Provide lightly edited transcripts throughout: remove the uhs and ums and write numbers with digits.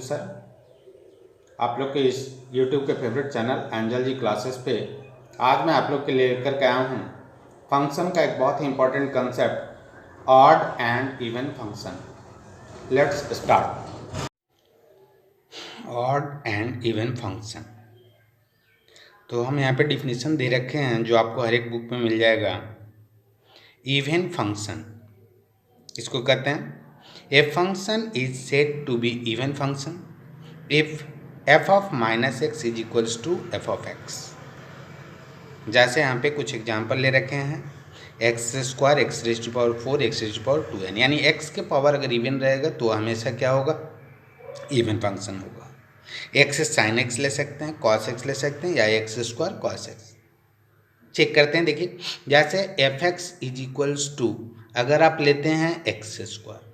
Sir, आप लोग के इस YouTube के फेवरेट चैनल एंजल जी क्लासेस पे आज मैं आप लोग के लिए लेकर के आया हूँ फंक्शन का एक बहुत ही important concept, odd and even function. Let's start. Odd and even function, तो हम यहाँ पे डिफिनीशन दे रखे हैं जो आपको हर एक बुक में मिल जाएगा। इवन फंक्शन इसको कहते हैं, a function is said to be even function if f of minus x is equals to f of x. जैसे यहाँ पे कुछ एग्जाम्पल ले रखे हैं, x square, x raise to power 4, x raise to power 2n, यानी x के power अगर इवन रहेगा तो हमेशा क्या होगा, इवन फंक्शन होगा। एक्स साइन एक्स ले सकते हैं, कॉस एक्स ले सकते हैं, या x square cos x. Check करते हैं, देखिए जैसे f x is equals to अगर आप लेते हैं एक्स स्क्वायर,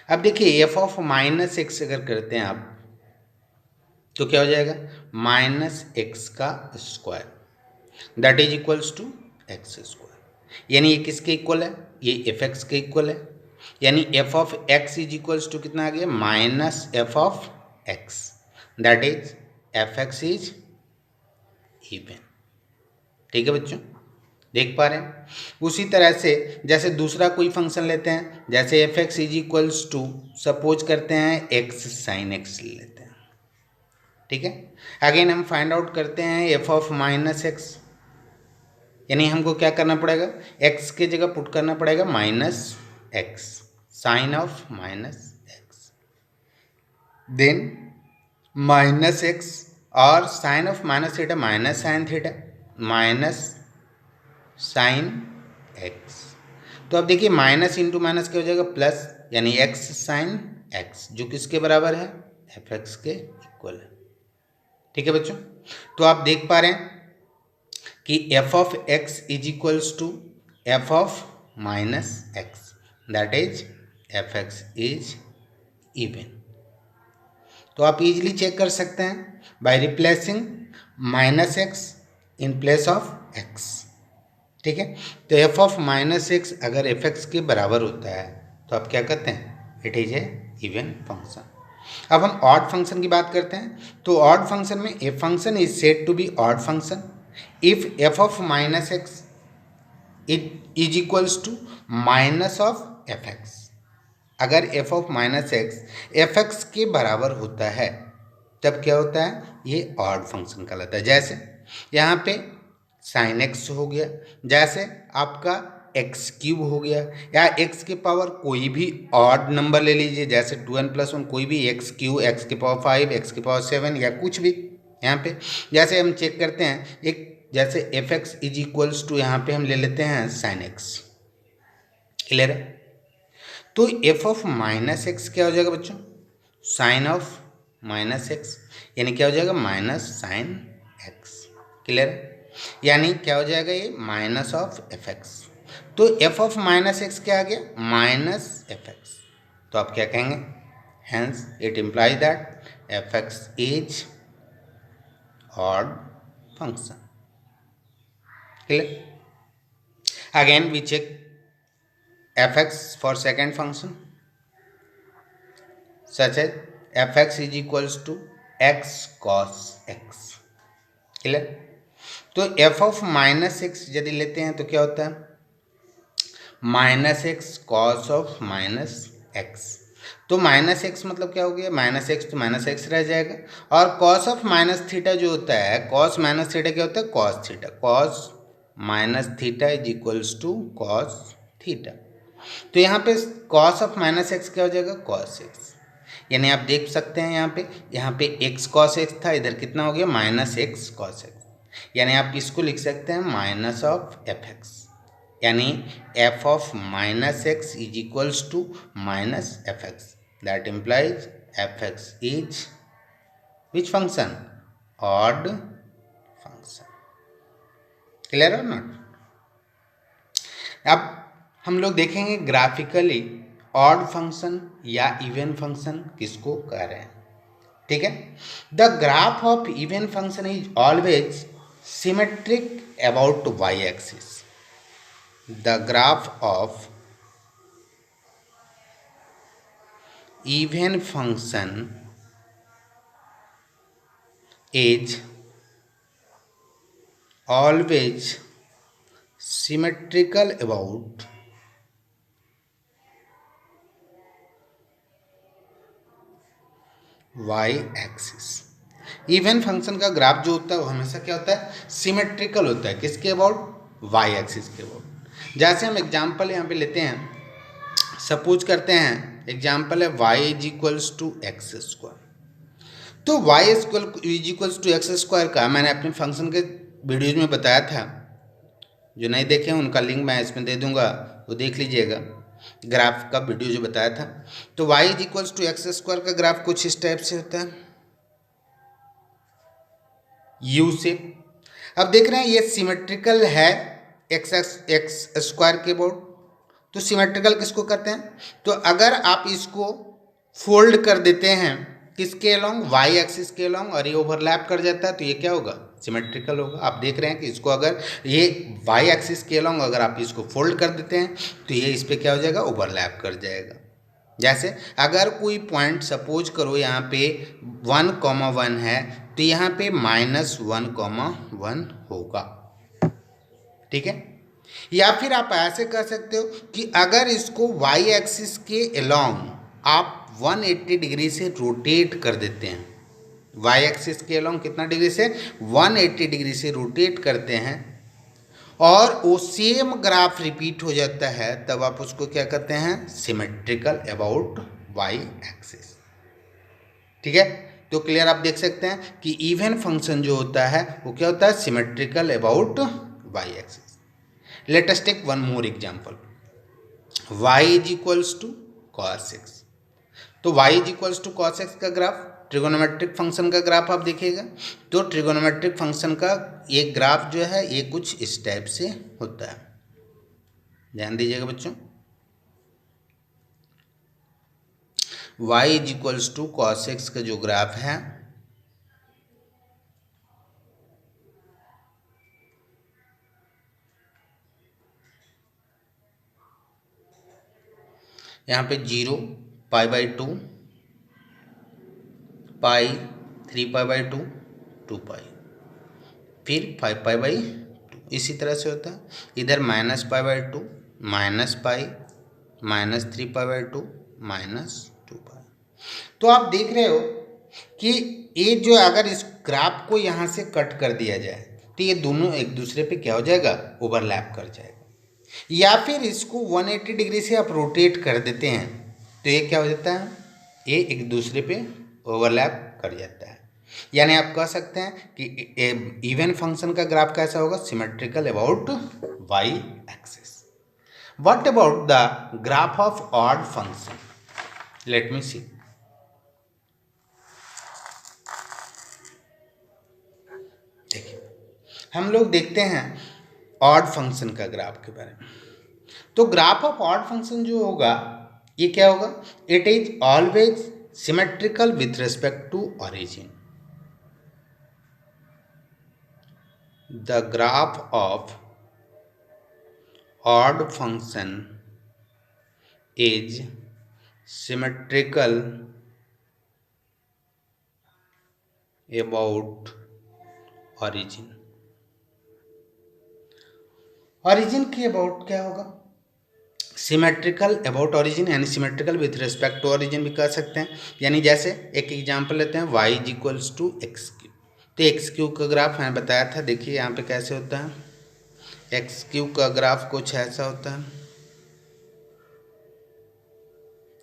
अब देखिए एफ ऑफ माइनस एक्स अगर करते हैं आप तो क्या हो जाएगा, माइनस एक्स का square that is equals to x square, यानी ये किसके इक्वल है, ये एफ एक्स के इक्वल है। यानी f of x is equals to कितना आ गया, minus f of x that is f x is even. ठीक है बच्चों, देख पा रहे हैं। उसी तरह से जैसे दूसरा कोई फंक्शन लेते हैं, जैसे f x is equals to suppose करते हैं एक्स साइन एक्स लेते हैं। ठीक है, अगेन हम फाइंड आउट करते हैं एफ ऑफ माइनस एक्स, यानी हमको क्या करना पड़ेगा, एक्स के जगह पुट करना पड़ेगा minus X sine of minus X, then minus X और sine of minus theta minus sine theta minus sine X. तो अब देखिए माइनस इंटू माइनस क्या हो जाएगा, प्लस, यानी एक्स साइन एक्स जो किसके बराबर है, एफ एक्स के इक्वल है। ठीक है बच्चों, तो आप देख पा रहे हैं कि f of x is equals to f of minus x that is f x is even. तो आप इजीली चेक कर सकते हैं by replacing minus x in place of x. ठीक है, तो एफ ऑफ माइनस एक्स अगर एफ एक्स के बराबर होता है तो आप क्या कहते हैं, it is a even function. अब हम ऑड फंक्शन की बात करते हैं, तो ऑड फंक्शन में a function is said to be odd function if F of minus X it is equals to minus of F X. अगर F of minus X F x के बराबर होता है तब क्या होता है, ये ऑड फंक्शन कहलाता है। जैसे यहाँ पे साइन एक्स हो गया, जैसे आपका एक्स क्यूब हो गया, या एक्स के पावर कोई भी ऑड नंबर ले लीजिए, जैसे 2n+1 कोई भी एक्स क्यू, एक्स के पावर 5, एक्स के पावर 7 या कुछ भी। यहाँ पे जैसे हम चेक करते हैं, एक जैसे f x is equals to यहाँ पे हम ले लेते हैं साइन एक्स, क्लियर है। तो एफ ऑफ माइनस एक्स क्या हो जाएगा बच्चों, साइन ऑफ माइनस एक्स, यानी क्या हो जाएगा, माइनस साइन एक्स, क्लियर है। यानी क्या हो जाएगा, ये माइनस ऑफ एफ एक्स। तो एफ ऑफ माइनस एक्स क्या आ गया, माइनस एफ एक्स। तो आप क्या कहेंगे, hence it implies that f x is odd function, clear. Again we check f x for second function such as f x is equals to x cos x, clear. तो f of minus x यदि लेते हैं तो क्या होता है, minus x cos of minus x. तो minus x मतलब क्या हो गया, माइनस एक्स तो माइनस एक्स रह जाएगा, और कॉस ऑफ माइनस थीटा जो होता है, कॉस माइनस थीटा क्या होता है, cos theta, cos minus theta is equals to cos theta. तो यहाँ पे कॉस ऑफ माइनस एक्स क्या हो जाएगा, कॉस एक्स, यानी आप देख सकते हैं यहाँ पे एक्स कॉस एक्स था, इधर कितना हो गया, माइनस एक्स कॉस एक्स, यानी आप इसको लिख सकते हैं माइनस ऑफ एफ एक्स, यानी f of minus x is equals to minus f x, that implies f x is which function, odd function, clear और नॉट। अब हम लोग देखेंगे ग्राफिकली ऑड फंक्शन या इवन फंक्शन किसको कह रहे हैं। ठीक है, the graph of even function is always symmetric about y axis. The graph of even function is always symmetrical about y axis. Even function का ग्राफ जो होता है वो हमेशा क्या होता है, सिमेट्रिकल होता है। किसके अबाउट, वाई एक्सिस के अबाउट। जैसे हम एग्जाम्पल यहाँ पे लेते हैं, सपोज करते हैं एग्जाम्पल है y is equals to x square. तो y is equals to x square का मैंने अपने फंक्शन के वीडियोज में बताया था, जो नहीं देखे उनका लिंक मैं इसमें दे दूंगा, वो देख लीजिएगा, ग्राफ का वीडियो जो बताया था। तो y is equals to x square का ग्राफ कुछ इस टाइप से होता है, यू से। अब देख रहे हैं ये सिमेट्रिकल है एक्स स्क्वायर के अबाउट। तो सिमेट्रिकल किसको कहते हैं, तो अगर आप इसको फोल्ड कर देते हैं किसके अलोंग, वाई एक्सिस के अलोंग, और ये ओवरलैप कर जाता है तो ये क्या होगा, सिमेट्रिकल होगा। आप देख रहे हैं कि इसको अगर ये वाई एक्सिस के अलोंग अगर आप इसको फोल्ड कर देते हैं तो ये इस पर क्या हो जाएगा, ओवरलैप कर जाएगा। जैसे अगर कोई पॉइंट सपोज करो यहाँ पे 1,1 है तो यहाँ पे -1,1 होगा, ठीक है। या फिर आप ऐसे कर सकते हो कि अगर इसको वाई एक्सिस के अलोंग आप 180 डिग्री से रोटेट कर देते हैं, वाई एक्सिस के अलोंग कितना डिग्री से, 180 डिग्री से रोटेट करते हैं, और वो सेम ग्राफ रिपीट हो जाता है, तब आप उसको क्या कहते हैं, सिमेट्रिकल अबाउट वाई एक्सिस, ठीक है। तो क्लियर आप देख सकते हैं कि इवन फंक्शन जो होता है वो क्या होता है, symmetrical about Y axis. Let us take one more example, y is equals to cos x। तो y is equals to cos x का ग्राफ, ट्रिगोनोमेट्रिक फंक्शन का ग्राफ आप देखिएगा, तो ट्रिगोनोमेट्रिक फंक्शन का ये ग्राफ जो है ये कुछ इस टाइप से होता है, ध्यान दीजिएगा बच्चों। y is equals to cos x का जो ग्राफ है यहाँ पे 0, π/2, पाई, 3π/2, 2π, फिर 5π/2, इसी तरह से होता है। इधर -π/2, -π, -3π/2, -2π। तो आप देख रहे हो कि ये जो अगर इस ग्राफ को यहाँ से कट कर दिया जाए तो ये दोनों एक दूसरे पे क्या हो जाएगा, ओवरलैप कर जाएगा। या फिर इसको 180 डिग्री से आप रोटेट कर देते हैं तो ये क्या हो जाता है, ये एक दूसरे पे ओवरलैप कर जाता है। यानी आप कह सकते हैं कि इवन फंक्शन का ग्राफ कैसा होगा, symmetrical about Y axis. What about the graph of odd function, let me see. देखिए हम लोग देखते हैं ऑड फंक्शन का ग्राफ के बारे में। तो ग्राफ ऑफ ऑड फंक्शन जो होगा ये क्या होगा, it is always symmetrical with respect to origin. The graph of odd function is symmetrical about origin. Origin के अबाउट क्या होगा, सिमेट्रिकल अबाउट ऑरिजिन, यानी symmetrical with respect to origin भी कह सकते हैं। यानी जैसे एक एग्जांपल लेते हैं, y is equals to x cube. तो एक्स क्यू का ग्राफ मैंने बताया था, देखिए यहाँ पे कैसे होता है, एक्स क्यू का ग्राफ कुछ ऐसा होता है,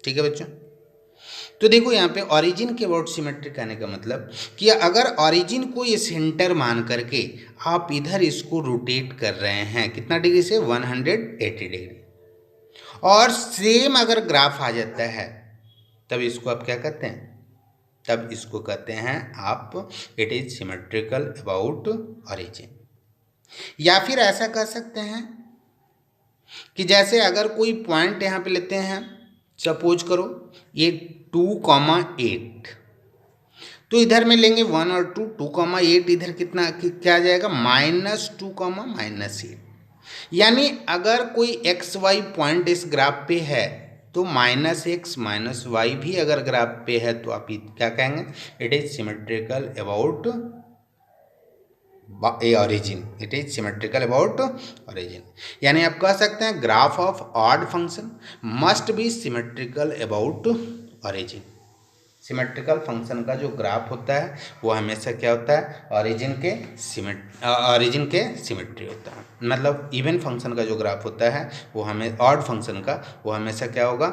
ठीक है बच्चों। तो देखो यहाँ पे ऑरिजिन के अबाउट सिमेट्रिक आने का मतलब कि अगर ऑरिजिन को ये सेंटर मान करके आप इधर इसको रोटेट कर रहे हैं कितना डिग्री से, 180 डिग्री, और सेम अगर ग्राफ आ जाता है तब इसको आप क्या कहते हैं, तब इसको कहते हैं आप it is symmetrical about origin. या फिर ऐसा कह सकते हैं कि जैसे अगर कोई पॉइंट यहाँ पे लेते हैं, सपोज करो ये 2,8, तो इधर में लेंगे 1 और 2, 2,8 इधर कितना क्या आ जाएगा, -2, -8। यानी अगर कोई एक्स वाई पॉइंट इस ग्राफ पे है तो -x -y भी अगर ग्राफ पे है तो आप क्या कहेंगे, it is symmetrical about A origin, it is symmetrical about origin. यानी आप कह सकते हैं graph of odd function must be symmetrical about origin. Symmetrical function का जो ग्राफ होता है वो हमेशा क्या होता है, ऑरिजिन के सिमेट्री होता है. मतलब इवन फंक्शन का जो ग्राफ होता है वो हमें ऑड फंक्शन का वो हमेशा क्या होगा,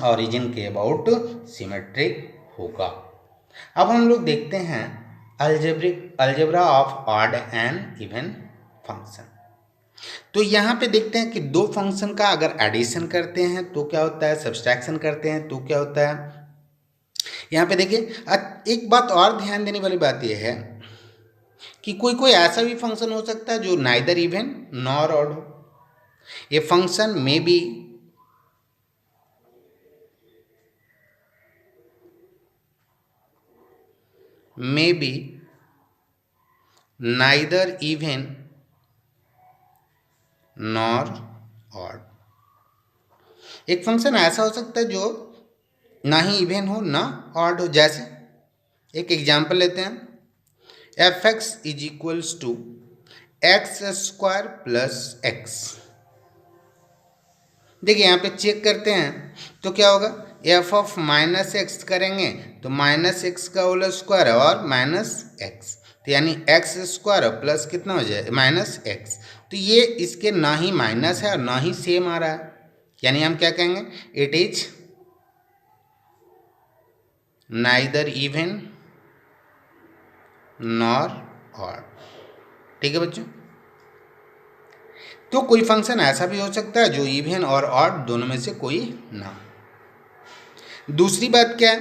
ऑरिजिन के अबाउट सिमेट्रिक होगा. अब हम लोग देखते हैं algebra of odd and even function. तो यहाँ पे देखते हैं कि दो फंक्शन का अगर एडिशन करते हैं तो क्या होता है, सब्सट्रैक्शन करते हैं तो क्या होता है. यहाँ पे देखिए एक बात और ध्यान देने वाली बात यह है कि कोई ऐसा भी फंक्शन हो सकता है जो नाइदर इवन नॉर ऑड हो. ये function may be neither even nor odd. एक फंक्शन ऐसा हो सकता है जो ना ही इवन हो ना ऑड हो. जैसे एक एग्जांपल लेते हैं, f x is equals to x square plus x. देखिए यहाँ पे चेक करते हैं तो क्या होगा, एफ ऑफ माइनस एक्स करेंगे तो माइनस एक्स का होल स्क्वायर और माइनस एक्स, तो यानी एक्स स्क्वायर और प्लस कितना हो जाए माइनस एक्स. तो ये इसके ना ही माइनस है और ना ही सेम आ रहा है, यानी हम क्या कहेंगे, it is neither even nor odd. ठीक है बच्चों. तो कोई फंक्शन ऐसा भी हो सकता है जो इवन और ऑड दोनों में से कोई ना. दूसरी बात क्या है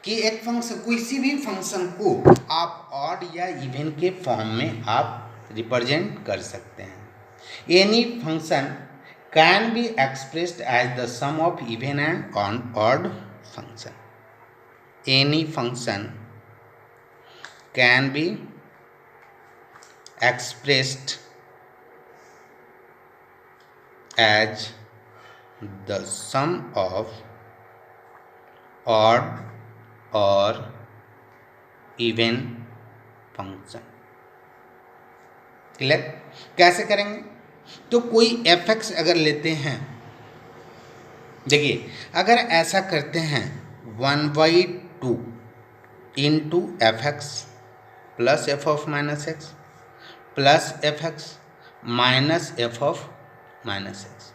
कि एक फंक्शन, किसी भी फंक्शन को आप ऑड या इवन के फॉर्म में आप रिप्रेजेंट कर सकते हैं. Any function can be expressed as the sum of even and odd function. Any function can be expressed as the sum of odd or even function. Clear. कैसे करेंगे, तो कोई एफ एक्स अगर लेते हैं, देखिए अगर ऐसा करते हैं 1/2 into F x plus F of minus x plus F x minus f of minus x.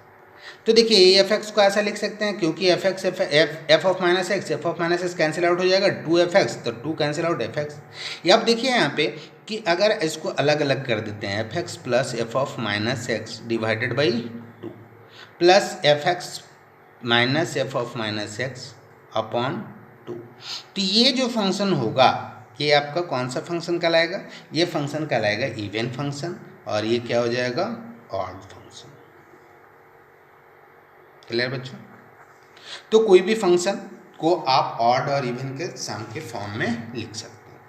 तो देखिए एफ एक्स को ऐसा लिख सकते हैं क्योंकि F x F of minus x cancel out हो जाएगा, 2f(x) तो 2 कैंसिल आउट एफ एक्स. अब देखिए यहाँ पे कि अगर इसको अलग अलग कर देते हैं, f x plus F of minus x divided by 2 plus F x minus f of minus x upon 2. तो ये जो फंक्शन होगा ये आपका कौन सा फंक्शन कहलाएगा, ये फंक्शन कहलाएगा इवन फंक्शन और ये क्या हो जाएगा, ऑड फंक्शन. क्लियर बच्चों. तो कोई भी फंक्शन को आप ऑड और इवन के सम के फॉर्म में लिख सकते हैं.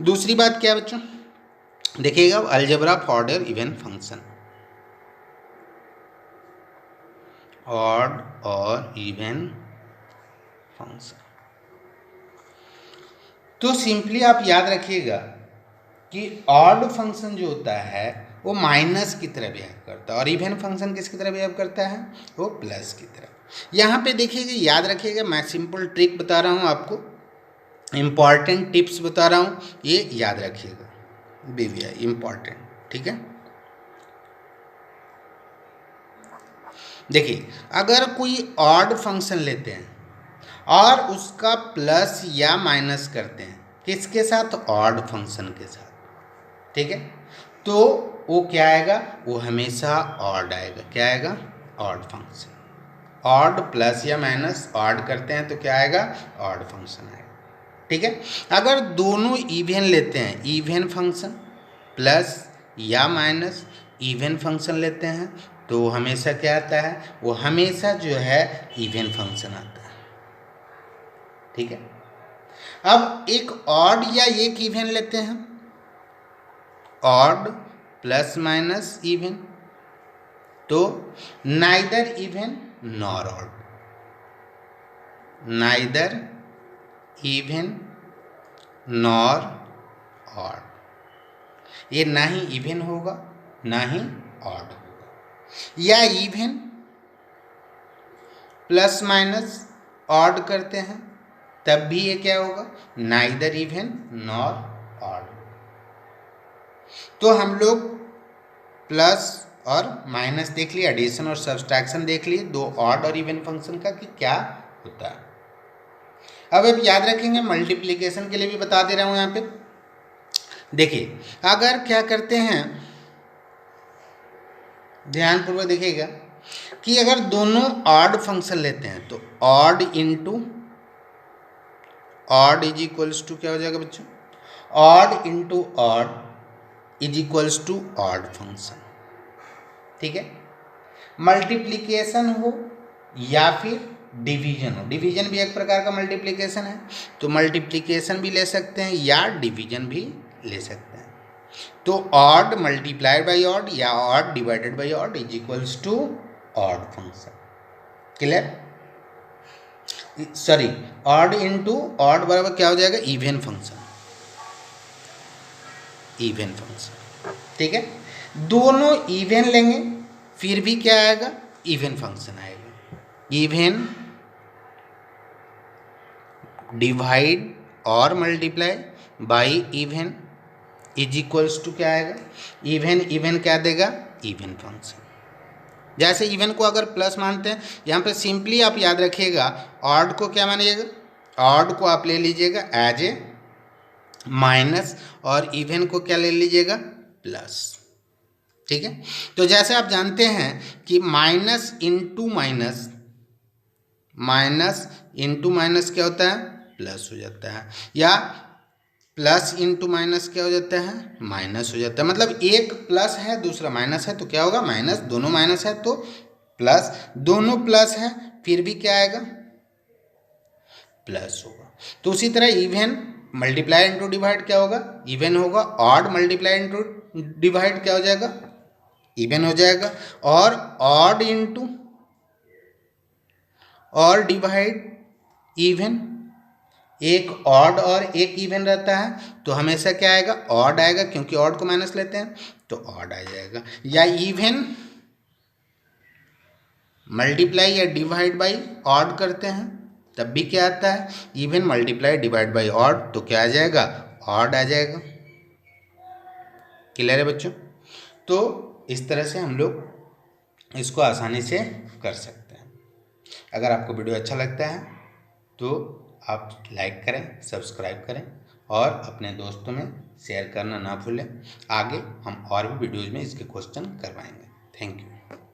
दूसरी बात क्या है बच्चों, देखिएगा अलजेब्रा ऑफ ऑड और इवन फंक्शन. ऑड और इवन फंक्शन, तो सिंपली आप याद रखिएगा कि ऑड फंक्शन जो होता है वो माइनस की तरह बिहेव करता है और इवन फंक्शन किसकी तरह बिहेव करता है, वो प्लस की तरह. यहाँ पे देखिएगा, याद रखिएगा, मैं सिंपल ट्रिक बता रहा हूँ आपको, इम्पॉर्टेंट टिप्स बता रहा हूँ, ये याद रखिएगा BVI इम्पॉर्टेंट. ठीक है. देखिए अगर कोई ऑड फंक्शन लेते हैं और उसका प्लस या माइनस करते हैं किसके साथ, ऑड फंक्शन के साथ. ठीक है. तो वो क्या आएगा, वो हमेशा ऑड आएगा. क्या आएगा, ऑड फंक्शन. ऑड प्लस या माइनस ऑड करते हैं तो क्या आएगा, ऑड फंक्शन आएगा. ठीक है. अगर दोनों इवन लेते हैं, इवन फंक्शन प्लस या माइनस इवन फंक्शन लेते हैं तो हमेशा क्या आता है, वो हमेशा जो है इवन फंक्शन आता है. ठीक है. अब एक ऑड या एक इवन लेते हैं, ऑड प्लस माइनस इवन, तो neither even nor odd. Neither even nor odd. ये ना ही इवन होगा ना ही ऑड होगा, या इवन प्लस माइनस ऑड करते हैं तब भी ये क्या होगा, नाइदर इवन नॉर ऑड। तो हम लोग प्लस और माइनस देख लिए, एडिशन और सब्सट्रैक्शन देख लिए, दो ऑड और इवन फंक्शन का कि क्या होता है। अब आप याद रखेंगे, मल्टीप्लिकेशन के लिए भी बता दे रहा हूं यहाँ पे। देखिए अगर क्या करते हैं, ध्यानपूर्वक देखिएगा कि अगर दोनों ऑड फंक्शन लेते हैं तो odd into odd is equals to क्या हो जाएगा बच्चों, odd into odd is equals to odd function. ठीक है, मल्टीप्लिकेशन हो या फिर डिवीजन हो, डिवीजन भी एक प्रकार का मल्टीप्लिकेशन है, तो मल्टीप्लिकेशन भी ले सकते हैं या डिवीजन भी ले सकते हैं। तो ऑड मल्टीप्लाइड बाई ऑड या odd divided by odd is equals to odd function. Clear, sorry odd into odd बराबर क्या हो जाएगा, इवन फंक्शन, इवन फंक्शन। ठीक है, दोनों इवन लेंगे फिर भी क्या आएगा, इवन फंक्शन आएगा। इवन डिवाइड और multiply by even is equals to क्या आएगा, इवन, इवन क्या देगा, इवन फंक्शन। जैसे इवन को अगर प्लस मानते हैं, यहाँ पे सिंपली आप याद रखिएगा, ऑड को क्या मानिएगा, ऑड को आप ले लीजिएगा एज ए माइनस और इवन को क्या ले लीजिएगा, प्लस। ठीक है, तो जैसे आप जानते हैं कि minus into minus, minus into minus क्या होता है, प्लस हो जाता है, या प्लस इंटू माइनस क्या हो जाता है, माइनस हो जाता है। मतलब एक प्लस है दूसरा माइनस है तो क्या होगा, माइनस, दोनों माइनस है तो प्लस, दोनों प्लस है फिर भी क्या आएगा, प्लस होगा। तो उसी तरह इवन मल्टीप्लाई इंटू डिवाइड क्या होगा, इवन होगा, ऑड मल्टीप्लाई इंटू डिवाइड क्या हो जाएगा, इवन हो जाएगा, और ऑड इंटू और डिवाइड इवन, एक ऑड और एक इवन रहता है तो हमेशा क्या आएगा, ऑड आएगा, क्योंकि ऑड को माइनस लेते हैं तो ऑड आ जाएगा। या इवन मल्टीप्लाई या डिवाइड बाई ऑड करते हैं तब भी क्या आता है, even multiply divide by odd, तो क्या आ जाएगा, ऑड आ जाएगा। क्लियर है बच्चों, तो इस तरह से हम लोग इसको आसानी से कर सकते हैं। अगर आपको वीडियो अच्छा लगता है तो आप लाइक करें, सब्सक्राइब करें और अपने दोस्तों में शेयर करना ना भूलें। आगे हम और भी वीडियोज़ में इसके क्वेश्चन करवाएंगे। Thank you.